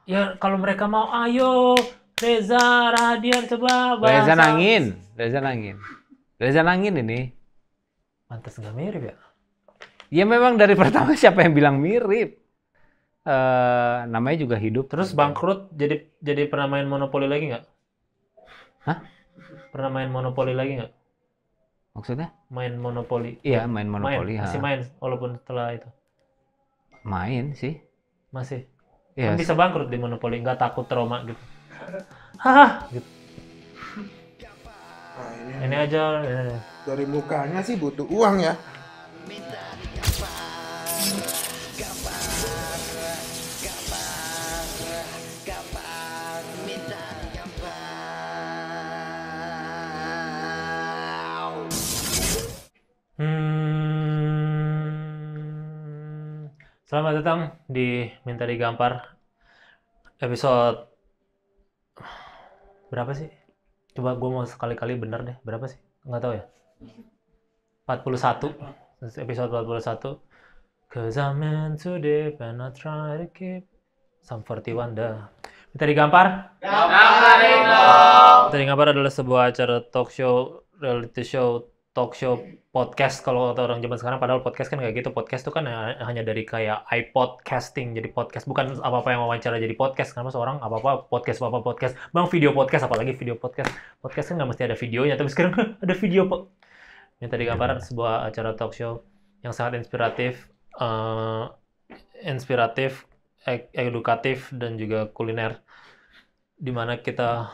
Ya kalau mereka mau, ayo Reza Radian coba bahasa. Reza Nangin ini. Pantas nggak mirip ya? Ya memang dari pertama siapa yang bilang mirip? Namanya juga hidup. Terus bangkrut jadi pernah main monopoli lagi nggak? Hah? Pernah main monopoli lagi nggak? Maksudnya? Main monopoli. Iya, main monopoli. Masih main walaupun setelah itu. Main sih. Masih. Iya. Kan bisa bangkrut di monopoli, nggak takut trauma gitu. Hah, gitu. Nah, Ini aja. dari mukanya sih butuh uang ya. Selamat datang di Minta Digampar episode berapa sih? Coba gue mau sekali-kali bener deh, berapa sih? Nggak tahu ya. 41, episode 41. Cause I'm in too deep and I try to keep some 41 dah. Minta Digampar. Minta Digampar adalah sebuah acara talk show, reality show, talk show, podcast kalau kata orang zaman sekarang. Padahal podcast kan kayak gitu. Podcast tuh kan hanya dari kayak iPod casting jadi podcast. Bukan apa-apa yang wawancara jadi podcast. Karena seorang apa-apa podcast. Bang video podcast, apalagi video podcast. Podcast kan nggak mesti ada videonya. Tapi sekarang ada video. Minta Digampar sebuah acara talk show yang sangat inspiratif, edukatif, dan juga kuliner. Dimana kita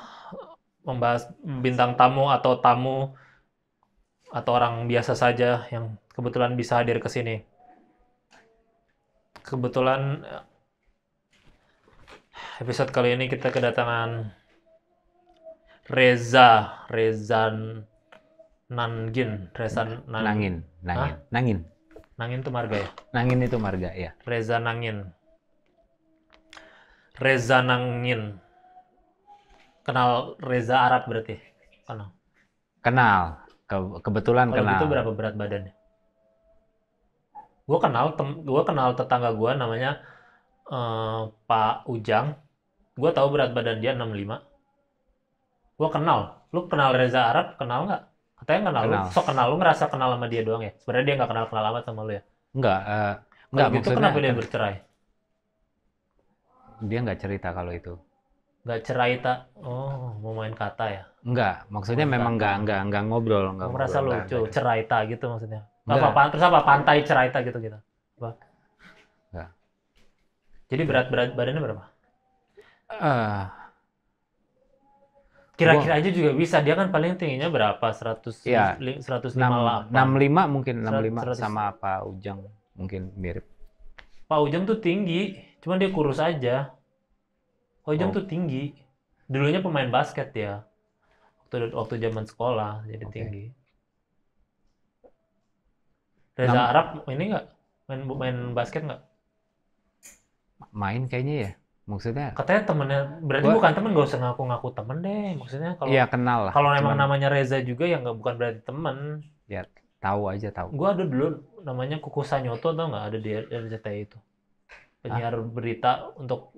membahas bintang tamu atau orang biasa saja yang kebetulan bisa hadir ke sini. Kebetulan episode kali ini kita kedatangan Nangin. Nangin itu marga ya? Nangin itu marga ya. Reza Nangin. Kenal Reza Arab berarti? Kenal. Kebetulan Kalau kenal. gitu berapa berat badannya? Gue kenal tetangga gue namanya Pak Ujang. Gue tahu berat badan dia 65. Gue kenal. Lu kenal Reza Arab? Kenal nggak? Katanya kenal. Kenal. Lu kenal, lu ngerasa kenal sama dia doang ya? Sebenarnya dia nggak kenal amat sama lu ya? Enggak Kalau gitu maksudnya kenapa dia bercerai? Dia nggak cerita kalau itu. Nggak cerai tak? Oh, mau main kata ya? Enggak, maksudnya memang nggak ngobrol, Gue merasa lucu, nggak. ceraita gitu maksudnya. Enggak. Terus apa? Pantai ceraita gitu. Apa? Enggak. Jadi berat badannya berapa? Kira-kira aja juga bisa. Dia kan paling tingginya berapa? 100, Iya, 158. 65 mungkin, 65 100. sama Pak Ujang mungkin mirip. Pak Ujang tuh tinggi, cuman dia kurus aja. Pak Ujang tuh tinggi. Dulunya pemain basket ya. Waktu zaman sekolah jadi tinggi. Reza Arab ini nggak main basket nggak? Main kayaknya ya. Maksudnya Katanya temennya, berarti bukan temen, nggak usah ngaku-ngaku temen deh. Maksudnya kalau iya kenal lah. kalau emang namanya Reza juga ya nggak, bukan berarti temen. Ya tahu. Gue ada dulu namanya Kuku Sanyoto, tau nggak, ada di RCTI itu. Penyiar berita untuk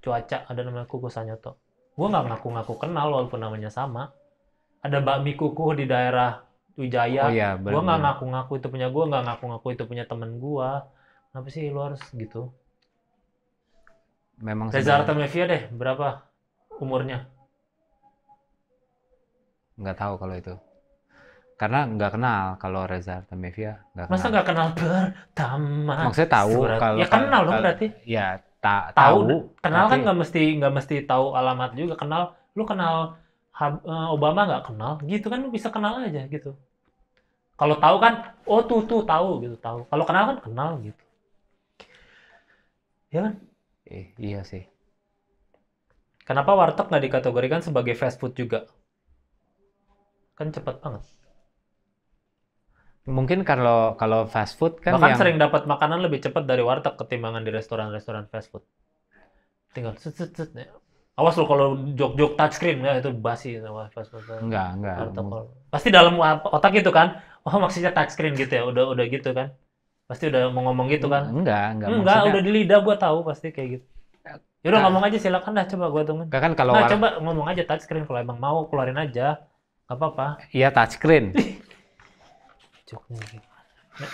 cuaca, ada namanya Kuku Sanyoto. Gue nggak ngaku-ngaku kenal walaupun namanya sama. Ada bakmi kukuh di daerah Wijaya. Oh iya, Gue nggak ngaku-ngaku itu punya gue, nggak ngaku-ngaku itu punya temen gue. Kenapa sih lu harus gitu? Memang Reza Artamevia deh, berapa umurnya? Nggak tahu kalau itu. Karena nggak kenal kalau Reza Artamevia. Masa nggak kenal pertama? Maksudnya tahu kalau ya kenal dong berarti. Ya tahu. Kenal tapi, kan nggak mesti tahu alamat juga. Kenal, lu kenal Obama nggak kenal? Gitu kan lu bisa kenal aja gitu. Kalau tahu kan, oh tuh tahu gitu, tahu. Kalau kenal kan kenal gitu. Ya kan? Iya sih. Kenapa warteg nggak dikategorikan sebagai fast food juga? Kan cepet banget. Mungkin kalau fast food kan bahkan sering dapat makanan lebih cepat dari warteg ketimbangan di restoran fast food. Tinggal set. Awas lo kalau jok touchscreen ya, itu basi sama fast food. Enggak. Pasti dalam otak itu kan. Oh, maksudnya touchscreen gitu ya. Udah gitu kan. Pasti udah mau ngomong gitu kan. Enggak, maksudnya, udah di lidah gua tahu pasti kayak gitu. Ya udah ngomong aja silakan dah, coba gua tungguin. Kan kalau Nah, coba ngomong aja touchscreen kalau emang mau keluarin aja. Gak apa-apa. iya touchscreen. Joknya gimana? Nah,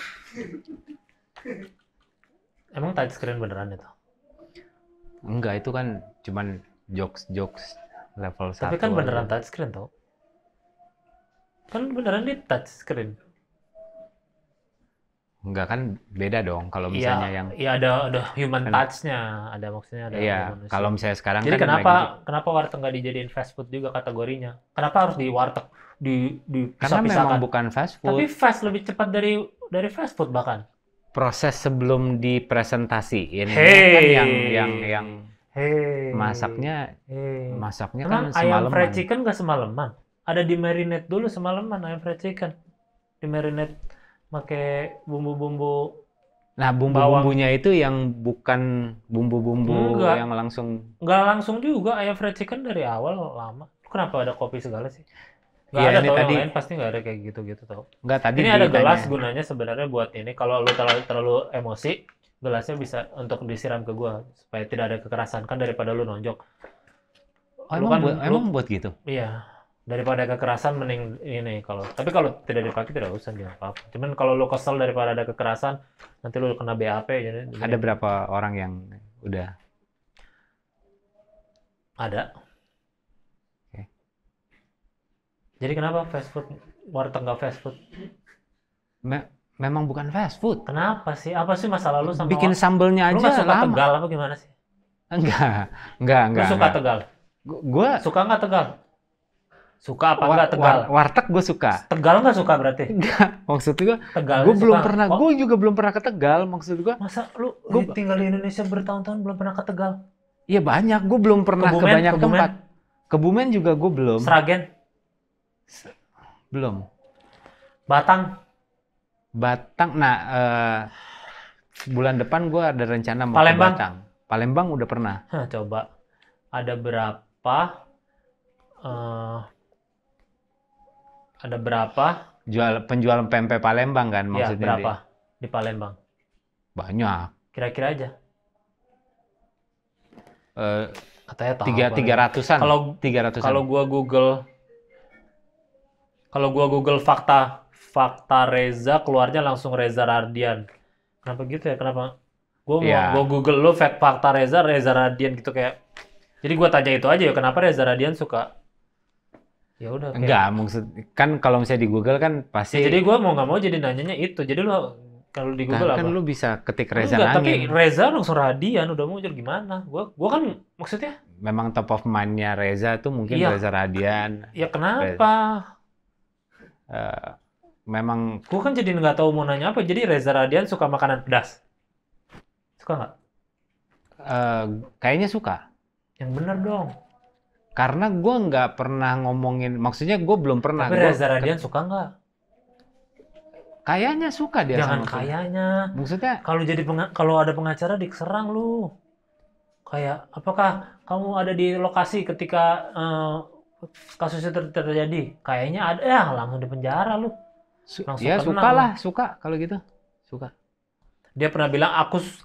emang touchscreen beneran itu? Enggak, itu kan cuman jokes level 1 Tapi kan beneran aja. touchscreen tau? Kan beneran di touchscreen. Enggak, kan beda dong kalau misalnya yang Iya ada human kan, touch-nya, ada maksudnya ada iya, manusia. kalau misalnya sekarang Jadi kan lagi kenapa warteg nggak dijadiin fast food juga kategorinya? Kenapa harus di warteg karena dipisah-pisahkan? memang bukan fast Tapi food. fast lebih cepat dari fast food bahkan. Proses sebelum dipresentasiin Hey. kan yang Hey. masaknya Emang kan ayam fried semalaman. chicken nggak semalaman? Ada di marinate dulu semalaman ayam fried chicken. Di marinate pakai bumbu-bumbu. Nah, bumbu-bumbunya itu yang bukan bumbu-bumbu Enggak. yang langsung. Nggak langsung juga ayam fried chicken dari awal lama. Kenapa ada kopi segala sih? Nggak Iya, ada ini tau, yang tadi lain pasti nggak ada kayak gitu-gitu tau. enggak tadi Ini ada gelas ditanya. gunanya sebenarnya buat ini. Kalau lu terlalu emosi, gelasnya bisa untuk disiram ke gua supaya tidak ada kekerasan kan daripada lu nonjok. Oh, Lu kan emang buat gitu. iya, daripada kekerasan mending ini tapi kalau tidak dipakai tidak usah jangan apa-apa. Cuman kalau lu kesel daripada ada kekerasan, nanti lu kena BAP jadi Ada berapa orang yang udah? ada. Oke. Jadi kenapa fast food warteg nggak fast food? Memang bukan fast food. Kenapa sih? Apa sih masalah lu sama Bikin sambelnya lu aja nggak suka lama. Tegal apa gimana sih? Enggak. Lu suka Tegal? Gua Suka nggak Tegal? Suka apa nggak Tegal? warteg gue suka. Tegal nggak suka berarti? Enggak, maksud gue Tegal gue belum suka. pernah, Oh, gue juga belum pernah ke Tegal, maksud gue. masa lu Gua- tinggal di Indonesia bertahun-tahun belum pernah ke Tegal? Iya banyak, gue belum pernah ke Kebumen, banyak Kebumen? tempat. Kebumen juga gue belum. Sragen, Belum. Batang, Batang, nah bulan depan gue ada rencana mau Palembang. ke Batang. Palembang udah pernah. Hah, coba ada berapa? Ada berapa? Penjual pempek Palembang kan Ya, maksudnya berapa di Palembang? banyak. Kira-kira aja. Katanya tahu. 300-an. Kalau 300-an. Kalau gua Google fakta Reza keluarnya langsung Reza Radian. Kenapa gitu ya? Kenapa? Iya. Gua Google lu fakta Reza Radian gitu kayak. Jadi gua tanya itu aja ya, kenapa Reza Radian suka? Ya udah. kayak- Enggak, maksud kan kalau misalnya di Google kan pasti Ya, jadi gua mau nggak mau jadi nanyanya itu. Jadi lu kalau di Google kan apa? lu bisa ketik Reza Enggak, tapi Nangin. Reza langsung Radian udah muncul gimana? Gua kan maksudnya Memang top of mind-nya Reza tuh mungkin Iya. Reza Radian. ya kenapa? Memang Gue kan jadi nggak tahu mau nanya apa. Jadi Reza Radian suka makanan pedas. Suka nggak? kayaknya suka. Yang bener dong. Karena gue nggak pernah ngomongin, maksudnya gue belum pernah. Tapi Reza Radian suka nggak? Kayaknya suka dia Jangan sama kayaknya. Maksudnya Kalau ada pengacara diserang lu. Kayak apakah kamu ada di lokasi ketika kasus itu terjadi? Kayaknya ada ya langsung di penjara lu. Langsung ya kena suka lu. lah, suka kalau gitu. Suka. Dia pernah bilang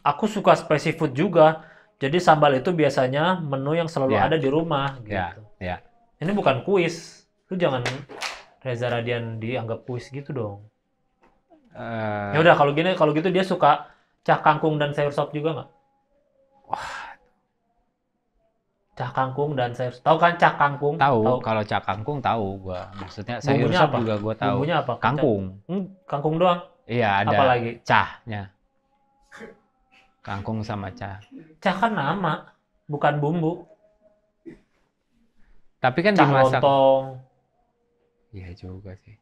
aku suka spicy food juga. Jadi sambal itu biasanya menu yang selalu Ya. ada di rumah gitu. Ya. Ini bukan kuis. Lu jangan Reza Radian dianggap kuis gitu dong. Ya udah kalau gitu dia suka cah kangkung dan sayur sop juga nggak? Cah kangkung dan sayur. Tahu kan cah kangkung? Tahu, kalau cak kangkung tahu gua. Maksudnya sayur Bumbunya sop apa? juga gua tahu. Bumbunya apa? Kangkung. Kangkung doang. Iya, ada Apa lagi? cahnya. Kangkung sama cah. Cah kan nama, bukan bumbu. Tapi kan Cah dimasak. lontong, Iya juga sih.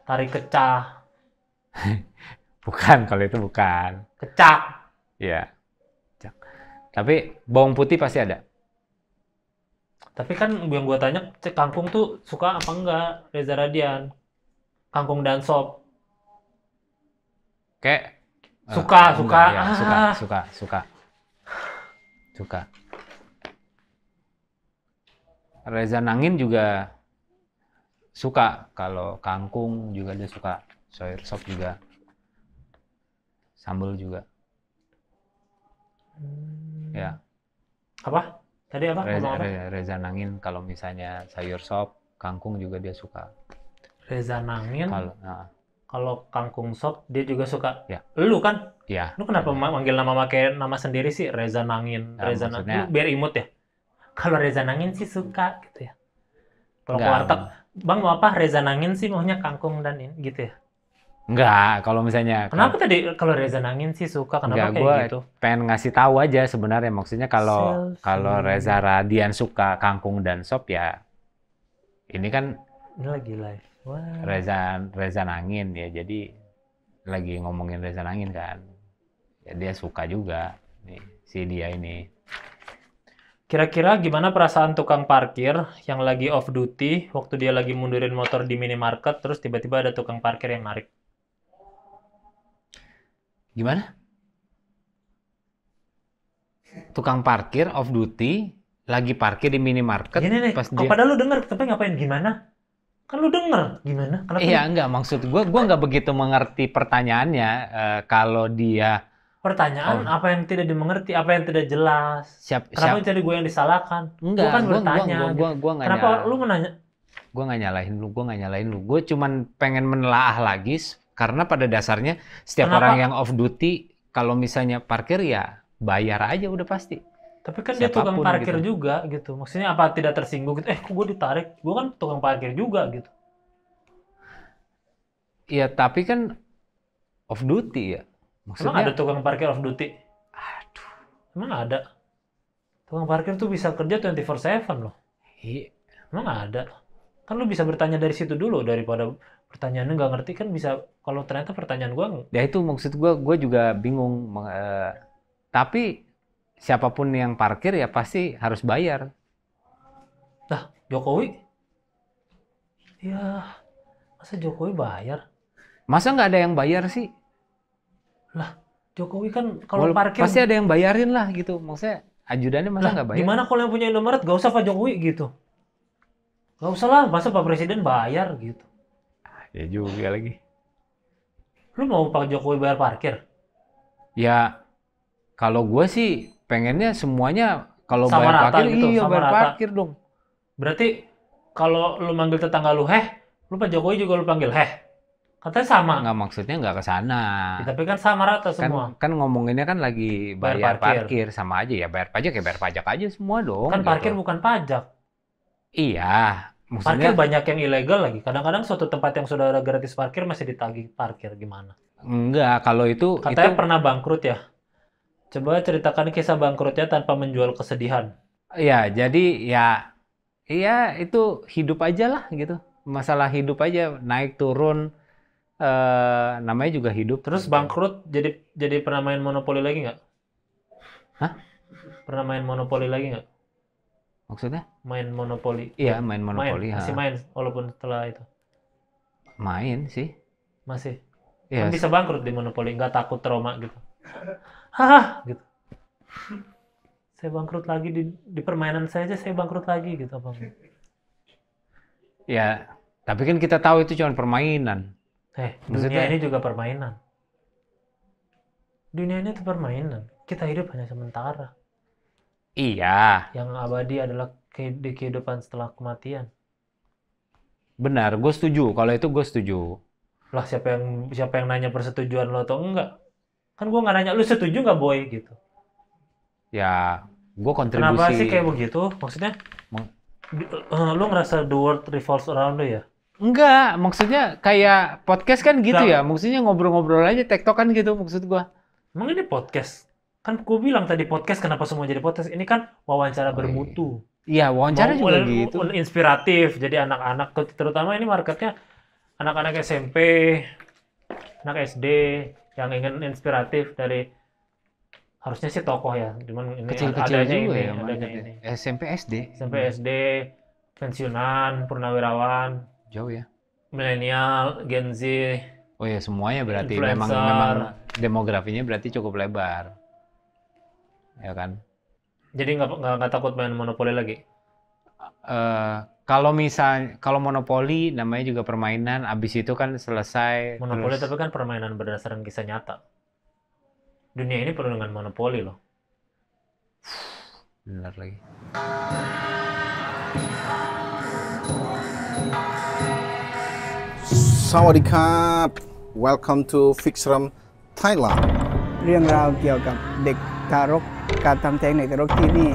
tari kecah, Bukan, kalau itu bukan. kecak. Iya. Cak. Tapi bawang putih pasti ada. Tapi kan yang gua tanya, kangkung tuh suka apa enggak Reza Radian? Kangkung dan sop. Kayak Suka. enggak, ya, Ah. suka. Reza Nangin juga suka. Kalau kangkung juga dia suka. Sayur sop juga. Sambal juga. Ya. Apa? Tadi apa? Ngomong apa? Reza Nangin kalau misalnya sayur sop, kangkung juga dia suka. Reza Nangin. Nah, Kalau kangkung sop dia juga suka. ya, Lu kan? ya. Lu kenapa manggil nama pakai nama sendiri sih? Reza Nangin, Nah, Reza Nangin. maksudnya Lu biar imut ya. Kalau Reza Nangin sih suka gitu ya. Kalau ke enggak, warteg, Bang mau apa? Reza Nangin sih maunya kangkung dan ini gitu ya. enggak. Kalau misalnya Kenapa tadi kalau Reza Nangin sih suka? Kenapa enggak, kayak gue gitu? pengen ngasih tahu aja sebenarnya. Maksudnya kalau Selfie. Reza Radian suka kangkung dan sop ya, ini kan Ini lagi live. Wah. Reza Nangin ya. Jadi lagi ngomongin Reza Nangin kan. Ya dia suka juga nih si dia ini. Kira-kira gimana perasaan tukang parkir yang lagi off duty waktu dia lagi mundurin motor di minimarket terus tiba-tiba ada tukang parkir yang narik? Gimana? Tukang parkir off duty lagi parkir di minimarket Gini nih, pas kok dia. padahal lu denger, tapi ngapain gimana? Kan lu denger, gimana? Kenapa Iya, enggak, maksud gue nggak begitu mengerti pertanyaannya. Kalau dia pertanyaan apa yang tidak dimengerti, apa yang tidak jelas? Kenapa jadi gue yang disalahkan? Enggak, Gue kan bertanya. gua nggak Kenapa lu menanya? gue nggak nyalahin lu. Gue cuman pengen menelaah lagi karena pada dasarnya setiap Kenapa? orang yang off duty kalau misalnya parkir ya bayar aja udah pasti. Tapi kan dia tukang Siapapun parkir gitu. juga gitu. Maksudnya apa tidak tersinggung gitu? Kok gue ditarik? Gue kan tukang parkir juga gitu. Iya, tapi kan off duty ya. Emang ada Maksudnya tukang parkir off duty? aduh, Emang ada? Tukang parkir tuh bisa kerja 24/7 loh. iya. Emang ada? Kan lu bisa bertanya dari situ dulu daripada pertanyaannya nggak ngerti kan bisa. Kalau ternyata pertanyaan gue Ya itu maksud gue juga bingung. Tapi siapapun yang parkir ya pasti harus bayar. Jokowi? Ya, masa Jokowi bayar? Masa nggak ada yang bayar sih? Jokowi kan kalau parkir Pasti ada yang bayarin lah gitu. Maksudnya ajudannya masa nggak bayar? gimana kalau yang punya Indomaret gak usah Pak Jokowi gitu? Gak usah lah, masa Pak Presiden bayar gitu? Ya juga lagi. Lu mau Pak Jokowi bayar parkir? Ya kalau gue sih pengennya semuanya kalau Sama bayar rata parkir gitu, iya sama bayar rata. parkir dong. Berarti kalau lu manggil tetangga lu lu Pak Jokowi juga lu panggil katanya sama. Nggak, maksudnya nggak ke sana. Ya, tapi kan sama rata semua. Kan ngomonginnya kan lagi bayar Bayar parkir. parkir sama aja ya bayar pajak ya bayar pajak aja semua dong. Kan gitu. parkir bukan pajak. Iya, Parkir maksudnya banyak yang ilegal lagi. Kadang-kadang suatu tempat yang sudah ada gratis parkir masih ditagih parkir gimana? enggak kalau itu Katanya pernah bangkrut ya. Coba ceritakan kisah bangkrutnya tanpa menjual kesedihan. ya jadi iya itu hidup aja lah gitu. Masalah hidup aja naik turun namanya juga hidup. Terus bangkrut jadi pernah main monopoli lagi nggak? Hah? Pernah main monopoli lagi nggak? Maksudnya? Main monopoli. Iya, main monopoli. Masih main walaupun setelah itu. Main sih. Masih. Iya. Kan bisa bangkrut di monopoli, nggak takut trauma gitu. Hah, gitu. Saya bangkrut lagi di permainan saya aja saya bangkrut lagi gitu apa? Ya, tapi kan kita tahu itu cuma permainan. Dunia ini juga permainan. Dunia ini itu permainan. Kita hidup hanya sementara. Iya. Yang abadi adalah di kehidupan setelah kematian. Benar, gue setuju. Kalau itu gue setuju. Lah siapa yang nanya persetujuan lo atau enggak? Kan gue nggak nanya lu setuju nggak boy gitu. Ya, gue kontribusi. Kenapa sih kayak begitu? Maksudnya lu ngerasa the world revolves around lu ya? Enggak, maksudnya kayak podcast kan gitu ya. Maksudnya ngobrol-ngobrol aja, tektokan gitu maksud gue. Emang ini podcast? Kan gue bilang tadi podcast, kenapa semua jadi podcast? Ini kan wawancara bermutu. Iya, wawancara juga gitu. Inspiratif. Jadi anak-anak, terutama ini marketnya anak-anak SMP, anak SD yang ingin inspiratif dari harusnya sih tokoh ya. Cuman ini Kecil-kecil adanya juga ini, ya. adanya ini. SMP SD. SMP SD, pensiunan, purnawirawan, Jauh ya. milenial, Gen Z. Oh ya, semuanya berarti Influencer. memang demografinya berarti cukup lebar. Ya kan? Jadi nggak takut main monopoli lagi? Kalau monopoli namanya juga permainan, abis itu kan selesai. Monopoli terus- tapi kan permainan berdasarkan kisah nyata. Dunia ini penuh dengan monopoli loh. Bener lagi. Sawadee-krap. Welcome to Fixram Thailand. เรื่องราวเกี่ยวกับเด็กทารกการทำแท้งเด็กทารกที่นี่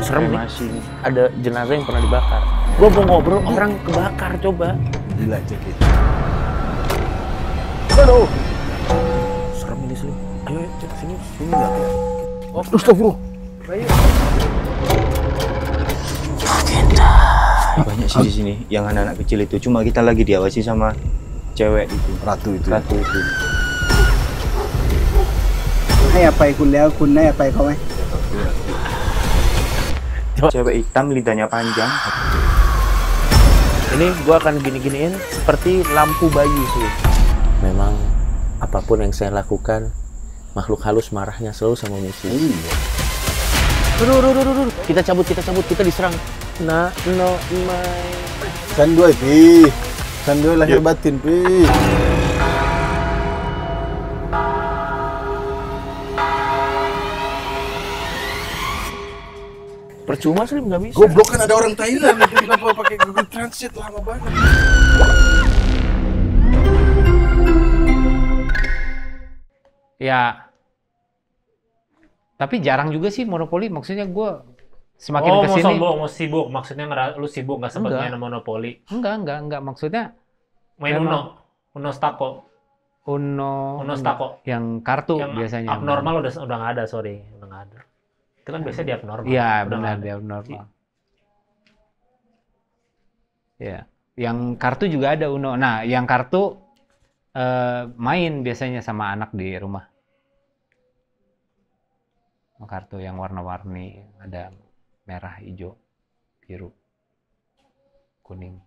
Serem nih. Masih ada jenazah yang pernah dibakar. Gua mau ngobrol orang kebakar coba. Gila cekit. Aduh. Serem ini sih. Ayo cek sini enggak. Oh, astagfirullah. Banyak sih di sini yang anak-anak kecil itu. Cuma kita lagi diawasi sama cewek itu. Ratu itu. Ratu itu. ให้อภัยคุณแล้วคุณให้อภัยเขาไหม Cewek hitam lidahnya panjang. Ini gua akan gini-giniin seperti lampu bayi sih. Memang apapun yang saya lakukan, makhluk halus marahnya selalu sama musuh. Aduh. Kita cabut, kita diserang. No, my. Sanduai pi. Sanduai lahir batin pi. Percuma sih nggak bisa. Goblok kan ada orang Thailand itu kenapa pakai Google Translate lama banget. Ya. Tapi jarang juga sih monopoli. Maksudnya gue semakin Oh, kesini. mau sibuk. Maksudnya lu sibuk nggak sempet Enggak. main monopoli. Enggak. Maksudnya Main Memang. Uno Stako. Uno Stako. yang kartu Yang biasanya. abnormal udah nggak ada, sorry. Udah nggak ada. Itu kan biasanya di abnormal. Iya, Udah benar nggak ada. dia normal. Ya, yang kartu juga ada Uno. Nah, yang kartu main biasanya sama anak di rumah. Kartu yang warna-warni, ada merah, hijau, biru, kuning.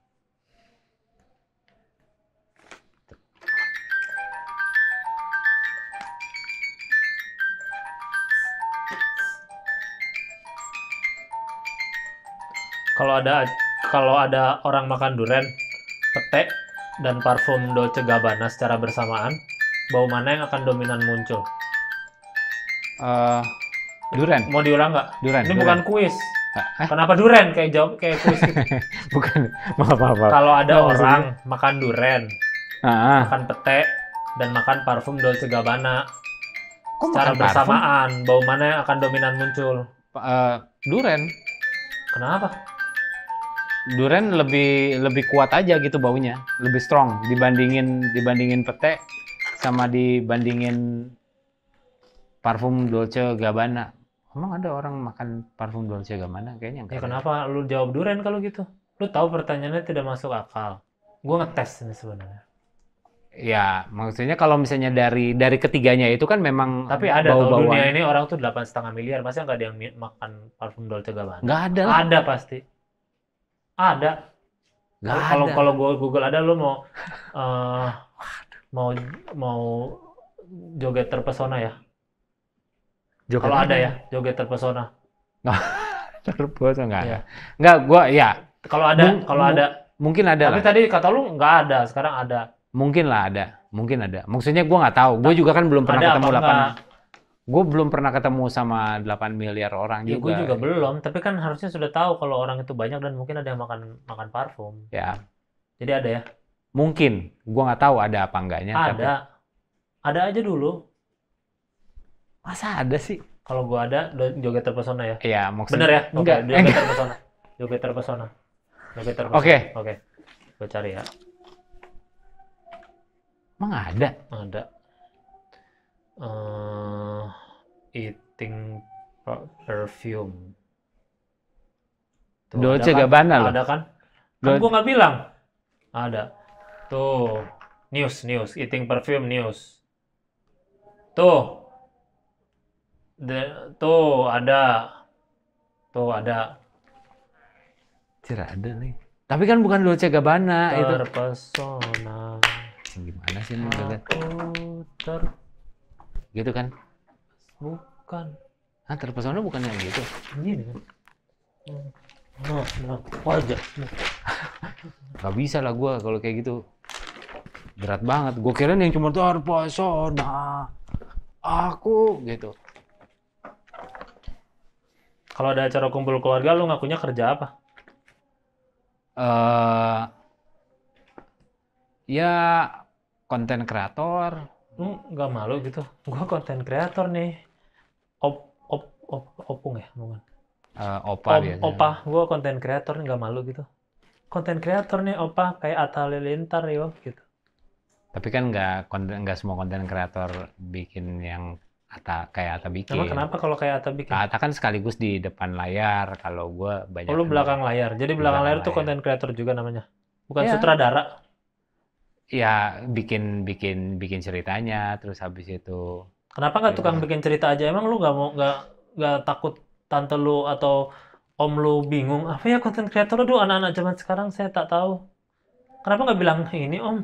Kalau ada orang makan durian, pete, dan parfum Dolce Gabbana secara bersamaan, bau mana yang akan dominan muncul? Durian, Mau diulang nggak? durian. Ini durian. bukan kuis. Hah? Kenapa durian? Kayak jawab kayak kuis gitu. Bukan. Maaf. Kalau ada Nggak, orang makan durian, Ah, makan pete, dan makan parfum Dolce Gabbana kok secara makan parfum? bersamaan, bau mana yang akan dominan muncul? Durian. Kenapa? Durian lebih kuat aja gitu baunya, lebih strong dibandingin pete sama dibandingin parfum Dolce Gabbana. Emang ada orang makan parfum Dolce Gabbana? Kayaknya Ya enggak. kenapa lu jawab durian kalau gitu? Lu tahu pertanyaannya tidak masuk akal. Gua ngetes ini sebenarnya. Ya, maksudnya kalau misalnya dari ketiganya itu kan memang Tapi ada tau bau-bauan. dunia ini orang tuh 8,5 miliar, masa nggak ada yang makan parfum Dolce Gabbana? Nggak ada lah. Ada pasti. Ada. Nggak Kalau ada. kalau gua Google ada, lu mau mau joget terpesona ya? Joget Kalau apa? ada ya, joget terpesona. Terpesona nggak ada. Iya. Nggak, gua ya Kalau ada, kalau ada. mungkin ada Tapi lah. tadi kata lu nggak ada, sekarang ada. Mungkin lah ada. Mungkin ada. Maksudnya gua nggak tahu. Gue juga kan belum pernah Ada ketemu apa 8. enggak? Gue belum pernah ketemu sama 8 miliar orang Ya gue juga. juga belum, tapi kan harusnya sudah tahu kalau orang itu banyak dan mungkin ada yang makan parfum. Ya, Jadi ada ya? mungkin. Gue nggak tahu ada apa enggaknya. Tapi Ada. Ada aja dulu. masa ada sih? Kalau gua ada joget terpesona ya. Ya, maksudnya. Bener ya? Oke, Enggak. joget terpesona. Joget terpesona. Joget terpesona. Oke. Oke. Gue cari ya. Emang ada? Ada. Eating perfume. Tuh, Dolce ada kan? Gabbana loh. Ada kan? Kan Dol- gua nggak bilang. Ada. Tuh. News. Eating perfume news. Tuh. Tuh ada. Tuh ada. Tidak ada nih. Tapi kan bukan Dolce Gabbana itu. Terpesona. Gimana sih ini joget? Aku Gitu kan? bukan. Ah, terpesona bukan yang gitu. Gini kan. Nah, wajah. Gak bisa lah gue kalau kayak gitu. Berat banget. Gue kira yang cuma terpesona. Aku gitu. Kalau ada acara kumpul keluarga, lu ngakunya kerja apa? eh ya konten kreator. Lu nggak malu gitu? Gua konten kreator nih. Opung ya, bukan? Opa biasanya. Opa, gua konten kreator nih, nggak malu gitu. Konten kreator nih, Opa, kayak Atta Halilintar yo, gitu. Tapi kan nggak semua konten kreator bikin yang kayak Atta bikin. Emang kenapa kalau kayak Atta bikin? Atta kan sekaligus di depan layar, kalau gue banyak. Oh, lu belakang layar. Jadi belakang layar tuh konten kreator juga namanya. Bukan sutradara. Ya bikin ceritanya, terus habis itu. Kenapa nggak tukang bikin cerita aja? Emang lu nggak takut tante lu atau om lu bingung? Apa ya konten kreator? Aduh, anak-anak zaman sekarang saya tak tahu. Kenapa nggak bilang ini om?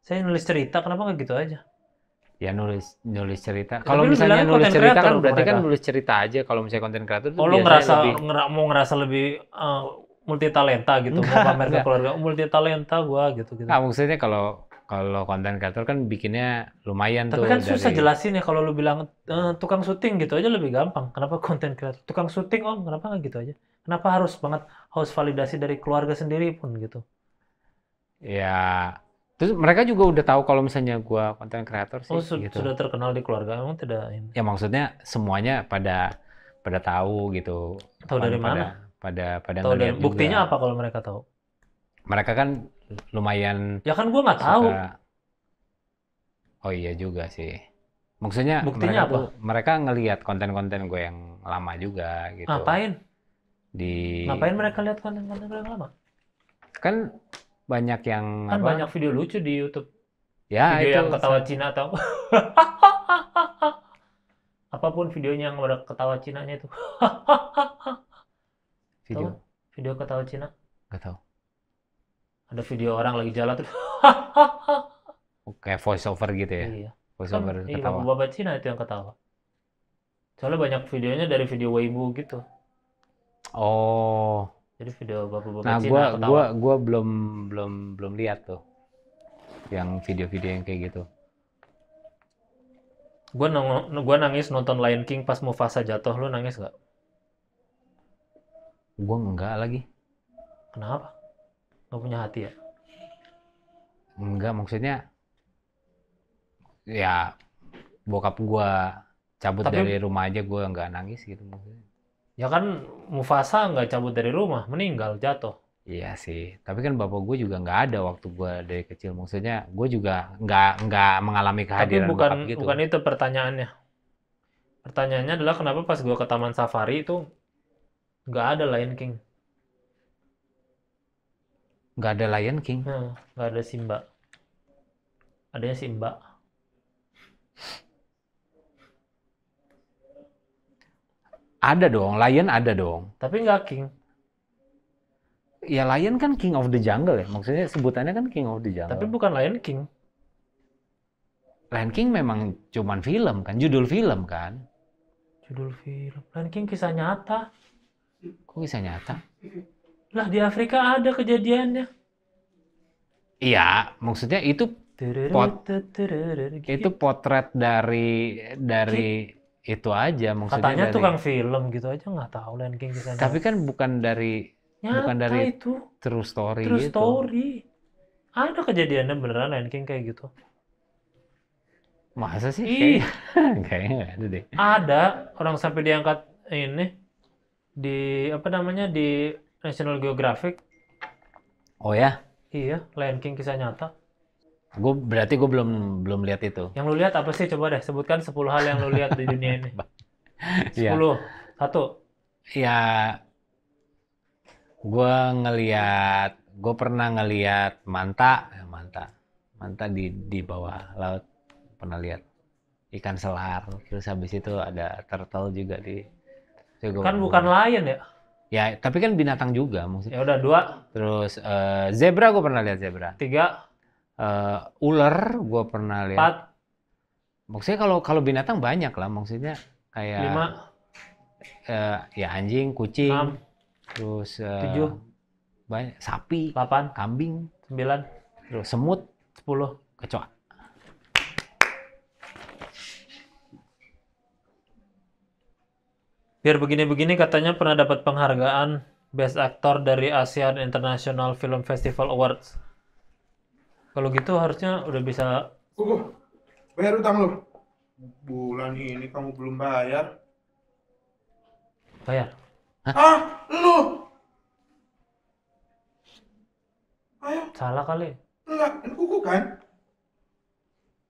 Saya nulis cerita. Kenapa nggak gitu aja? Ya nulis cerita. Tapi Kalau lu misalnya bilangnya nulis konten cerita kreator kan berarti kan mereka. nulis cerita aja. Kalau misalnya konten kreator itu Oh, lu biasanya mau ngerasa lebih multi talenta gitu, mau pamer ke enggak. keluarga, multi talenta gua gitu. Nah, maksudnya kalau konten kreator kan bikinnya lumayan Tapi tuh kan susah dari. jelasin ya kalau lu bilang tukang syuting gitu aja lebih gampang. Kenapa konten kreator? Tukang syuting om, kenapa nggak gitu aja? Kenapa harus validasi dari keluarga sendiri pun gitu? Ya, terus mereka juga udah tahu kalau misalnya gua konten kreator sih Oh, gitu. sudah terkenal di keluarga, emang tidak ini. Ya maksudnya semuanya pada tahu gitu. Tahu dari mana? Pada Tahu dari ngeliat buktinya juga. apa kalau mereka tahu? Mereka kan lumayan Ya kan gua nggak tahu. suka. Oh iya juga sih. Maksudnya Buktinya mereka ngelihat konten-konten gue yang lama juga gitu. Ngapain? Di Ngapain mereka lihat konten-konten yang lama? kan banyak yang Kan apa? banyak video lucu di YouTube. Ya Video itu yang ketawa Cina atau apapun videonya yang ada ketawa Cinanya itu. video. Video ketawa Cina. Nggak tahu. Ada video orang lagi jalan tuh. Kayak voice over gitu ya. Iya. Voice Kan, over iya, ketawa. bapak Cina itu yang ketawa. Soalnya banyak videonya dari video Weibo gitu. Oh. Jadi video bapak-bapak Nah, Cina ketawa. gua belum lihat tuh. Yang video-video yang kayak gitu. Gua nangis nonton Lion King pas Mufasa jatuh. Lu nangis nggak? Gua enggak lagi. Kenapa? Nggak punya hati ya? Enggak, maksudnya ya bokap gua cabut Tapi- dari rumah aja gua nggak nangis gitu maksudnya. Ya kan Mufasa nggak cabut dari rumah, meninggal, jatuh. Iya sih, tapi kan bapak gue juga nggak ada waktu gue dari kecil. Maksudnya gue juga nggak mengalami Tapi kehadiran bukan bokap gitu. bukan itu pertanyaannya. Pertanyaannya adalah kenapa pas gua ke Taman Safari itu nggak ada Lion King, Nggak ada Lion King. nggak ada Simba. Adanya Simba. Ada dong, Lion ada dong. Tapi nggak King. Ya Lion kan King of the Jungle ya. Maksudnya sebutannya kan King of the Jungle. Tapi bukan Lion King. Lion King memang cuman film kan, judul film kan. Judul film. Lion King kisah nyata. Kok bisa nyata? Lah di Afrika ada kejadiannya. Iya, maksudnya itu potret dari itu aja maksudnya. Katanya dari, tukang film gitu aja nggak tahu Lion King kisah nyata. tapi kan bukan dari Nyata itu true story true gitu. story. Ada kejadiannya beneran Lion King kayak gitu. Masa sih? Ih. Kayaknya nggak ada deh. Ada orang sampai diangkat ini di apa namanya di National Geographic. Oh ya? Iya, Lion King kisah nyata. Berarti gue belum lihat itu. Yang lu lihat apa sih? Coba deh sebutkan 10 hal yang lu lihat di dunia ini. 10. Iya. Satu. Ya, gue pernah ngeliat manta di bawah laut, pernah lihat ikan selar, terus habis itu ada turtle juga di. Kan bukan lion ya? Ya, tapi kan binatang juga maksudnya. Ya udah 2. Terus zebra gue pernah lihat zebra. 3. Ular gue pernah lihat. 4. Maksudnya kalau binatang banyak lah, maksudnya kayak 5. ya anjing, kucing, 6. terus 7. banyak sapi, 8. kambing, 9. terus semut, 10. kecoa. Biar begini-begini katanya pernah dapat penghargaan Best Actor dari ASEAN International Film Festival Awards. Kalau gitu harusnya udah bisa. Kuku, bayar utang lu. Bulan ini kamu belum bayar. Bayar. Ah, lu. Ayo, Salah kali. enggak, ini kuku kan?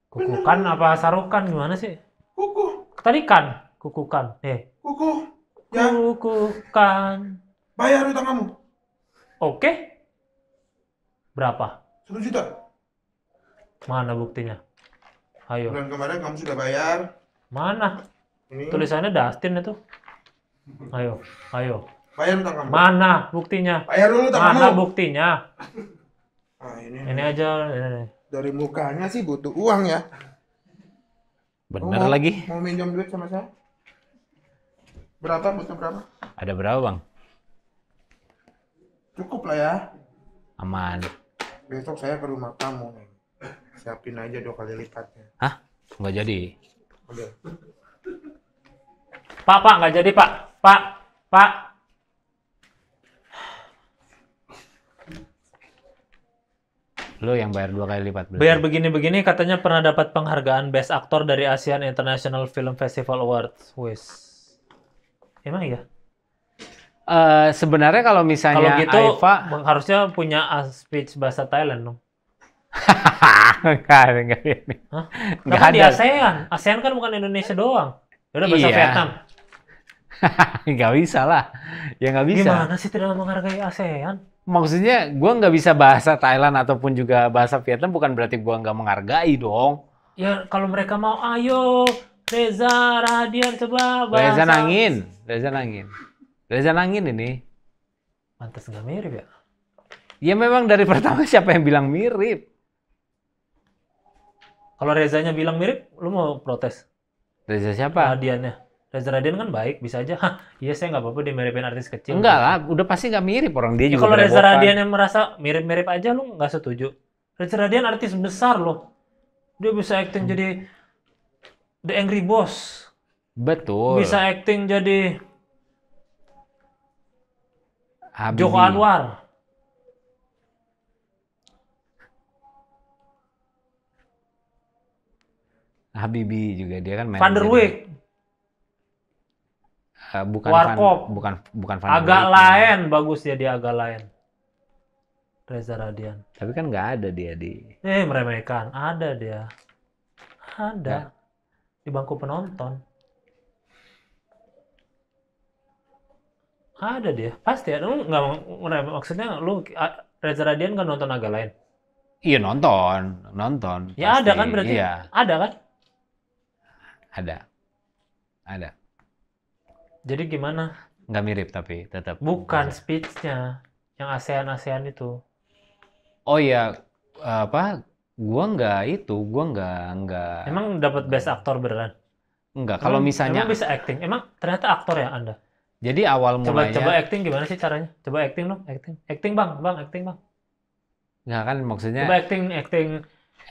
Kukukan apa sarukan gimana sih? Kuku, Tadi kan, kukukan. kuku. Ya, Kukukan. bayar utang kamu. Oke. Berapa? 1 juta. Mana buktinya? Ayo. Bulan kemarin kamu sudah bayar. Mana? Ini Tulisannya Dustin itu. Ayo, ayo. bayar utang kamu. Mana buktinya? Bayar dulu utang Mana kamu. buktinya? Ah, Ini aja. Ini. dari mukanya sih butuh uang ya. Bener mau, lagi. Mau minjam duit sama saya? Berapa? Butuh berapa? Ada berapa bang? Cukup lah ya. Aman. Besok saya ke rumah kamu nih. Siapin aja 2 kali lipatnya. Hah? Nggak jadi. Udah. Pak, nggak jadi Pak. Pak. Lo yang bayar 2 kali lipat berarti. Biar begini-begini katanya pernah dapat penghargaan Best Actor dari ASEAN International Film Festival Awards. Wes. Emang iya? Sebenarnya kalau Kalau misalnya gitu Aifa harusnya punya speech bahasa Thailand dong. enggak ini. Hah? Nggak Kan di ada. ASEAN. ASEAN kan bukan Indonesia doang. Udah bahasa Iya. Vietnam. Nggak bisa lah. Ya nggak bisa. Gimana sih tidak menghargai ASEAN? Maksudnya gue nggak bisa bahasa Thailand ataupun juga bahasa Vietnam bukan berarti gue nggak menghargai dong. Ya kalau mereka mau, ayo Reza Radian coba bahasa. Reza Nangin ini. Pantas nggak mirip ya? Ya memang dari pertama siapa yang bilang mirip? Kalau Rezanya bilang mirip, lu mau protes? Reza siapa? Radiannya. Reza Radian kan baik, bisa aja. Hah, iya saya nggak apa-apa dia miripin artis kecil. Enggak lah, udah pasti nggak mirip orang dia Ya, juga kalau Reza berebokan. Radian yang merasa mirip-mirip aja lu nggak setuju. Reza Radian artis besar loh. Dia bisa acting jadi The Angry Boss. Betul. Bisa acting jadi Habibie. Joko Anwar. Habibie juga dia kan main. Van der jadi- Wijk. bukan Warkop. bukan Van der Agak Wijk. lain, bagus ya dia agak lain. Reza Radian. Tapi kan nggak ada dia di. Meremehkan. Ada dia. Ada. Di bangku penonton. Ada dia. Pasti ada. Lu nggak maksudnya lu Reza Radian kan nonton agak lain. Iya nonton. Ya pasti. ada kan berarti? Iya, Ada kan? ada. Jadi gimana? Nggak mirip tapi tetap. Bukan Bisa. speech-nya. Yang ASEAN itu. Oh iya, apa? Gua nggak. Emang dapat best aktor beneran? Nggak. Kalau misalnya, Emang bisa acting? Emang ternyata aktor ya Anda? jadi awal mulanya. Coba acting gimana sih caranya? Coba acting dong, acting. Acting bang, acting bang. Nggak kan maksudnya. Coba acting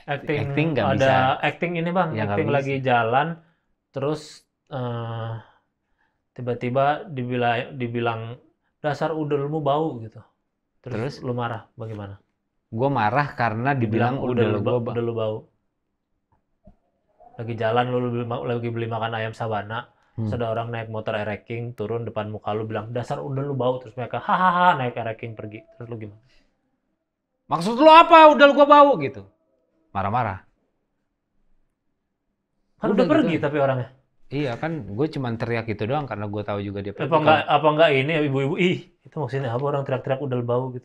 Acting nggak ada bisa. acting ini bang, Ya, nggak acting bisa. lagi jalan, terus tiba-tiba dibilang dasar udelmu bau gitu. Terus lu marah, bagaimana? Gue marah karena dibilang udel udah lu bau. Lagi jalan lu lagi beli makan ayam sabana, terus ada orang naik motor ereking turun depan muka lu bilang dasar udel lu bau, terus mereka hahaha naik ereking pergi. Terus lu gimana? Maksud lo apa? Udah gua bau gitu. Marah-marah. Kan Udah udah pergi gitu. tapi orangnya. Iya kan, gue cuman teriak itu doang karena gue tahu juga dia pergi. Apa enggak ini ibu-ibu itu maksudnya apa orang teriak-teriak udel bau gitu.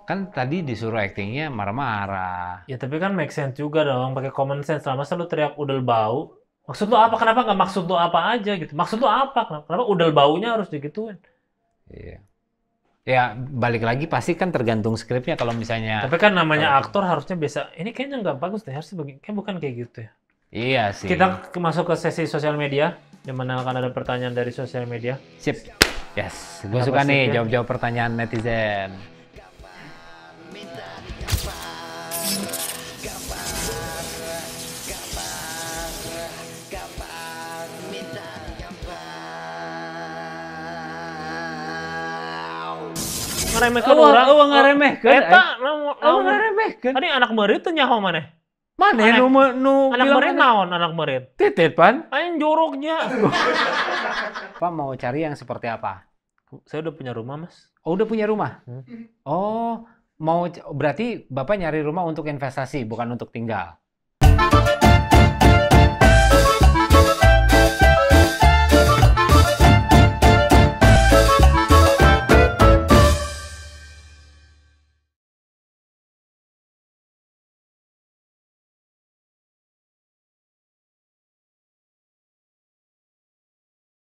Kan tadi disuruh actingnya marah-marah. Ya tapi kan make sense juga dong, pakai common sense. Lah masa lu teriak udel bau? Maksud lu apa? Kenapa nggak maksud lu apa aja gitu? Maksud lu apa? Kenapa udel baunya harus digituin? Iya. Ya balik lagi pasti kan tergantung skripnya kalau misalnya. Tapi kan namanya aktor harusnya biasa. Ini kayaknya nggak bagus deh. Harusnya kayak bukan kayak gitu ya. Iya sih. Kita masuk ke sesi sosial media, di mana akan ada pertanyaan dari sosial media. Sip. Yes. Gue Kenapa suka sip nih ya? jawab-jawab pertanyaan netizen. ngeremehkeun urang. Oh, ngaremehkeun. Eta Ngaremehkeun. tadi anak meureut teh nyaho maneh? Mana Aneh. nu Anak meureut naon anak meureut? Titit, Pan. Aing joroknya. Pak mau cari yang seperti apa? Saya udah punya rumah, Mas. Oh, udah punya rumah? Hmm. Oh, berarti Bapak nyari rumah untuk investasi, bukan untuk tinggal.